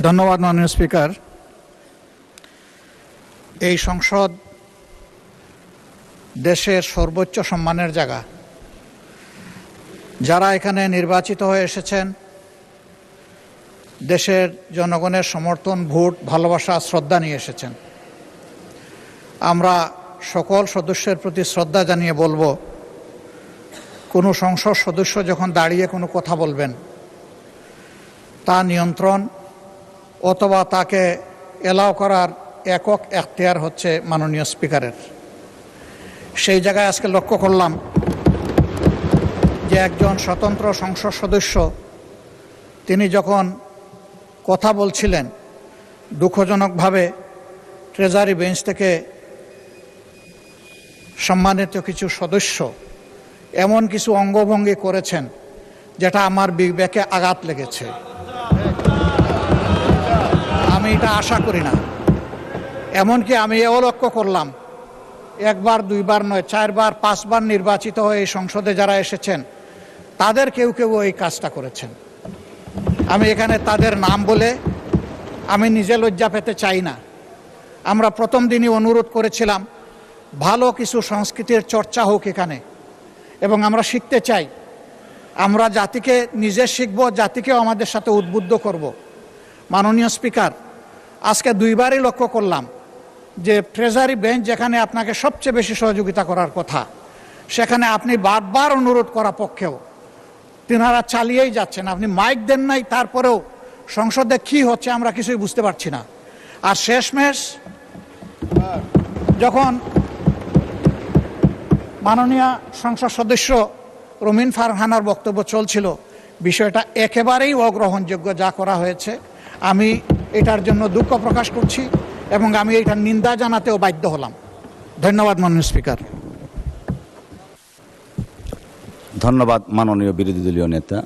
ধন্যবাদ মাননীয় স্পিকার। এই সংসদ দেশের সর্বোচ্চ সম্মানের জায়গা। যারা এখানে নির্বাচিত হয়ে এসেছেন, দেশের জনগণের সমর্থন, ভোট, ভালোবাসা, শ্রদ্ধা নিয়ে এসেছেন। আমরা সকল সদস্যের প্রতি শ্রদ্ধা জানিয়ে বলবো, কোনো সংসদ সদস্য যখন দাঁড়িয়ে কোনো কথা বলবেন, তা নিয়ন্ত্রণ অথবা তাকে এলাও করার একক এখতিয়ার হচ্ছে মাননীয় স্পিকারের। সেই জায়গায় আজকে লক্ষ্য করলাম যে একজন স্বতন্ত্র সংসদ সদস্য তিনি যখন কথা বলছিলেন, দুঃখজনকভাবে ট্রেজারি বেঞ্চ থেকে সম্মানিত কিছু সদস্য এমন কিছু অঙ্গভঙ্গি করেছেন যেটা আমার বিবেকে আঘাত লেগেছে। আমি এটা আশা করি না। এমনকি আমি এও লক্ষ্য করলাম, একবার দুইবার নয়, 4 বার 5 বার নির্বাচিত হয়ে এই সংসদে যারা এসেছেন তাদের কেউ কেউ এই কাজটা করেছেন। আমি এখানে তাদের নাম বলে আমি নিজে লজ্জা পেতে চাই না। আমরা প্রথম দিনই অনুরোধ করেছিলাম ভালো কিছু সংস্কৃতির চর্চা হোক এখানে, এবং আমরা শিখতে চাই। আমরা জাতিকে নিজে শিখব, জাতিকেও আমাদের সাথে উদ্বুদ্ধ করব। মাননীয় স্পিকার, আজকে 2 বারই লক্ষ্য করলাম যে ট্রেজারি বেঞ্চ যেখানে আপনাকে সবচেয়ে বেশি সহযোগিতা করার কথা, সেখানে আপনি বারবার অনুরোধ করা পক্ষেও তিনারা চালিয়েই যাচ্ছেন। আপনি মাইক দেন নাই, তারপরেও সংসদে কি হচ্ছে আমরা কিছুই বুঝতে পারছি না। আর শেষমেশ যখন মাননীয় সংসদ সদস্য রুমিন ফারহানার বক্তব্য চলছিল, বিষয়টা একেবারেই অগ্রহণযোগ্য যা করা হয়েছে। আমি এটার জন্য দুঃখ প্রকাশ করছি এবং আমি এটার নিন্দা জানাতেও বাধ্য হলাম। ধন্যবাদ মাননীয় স্পিকার। ধন্যবাদ মাননীয় বিরোধী দলীয় নেতা।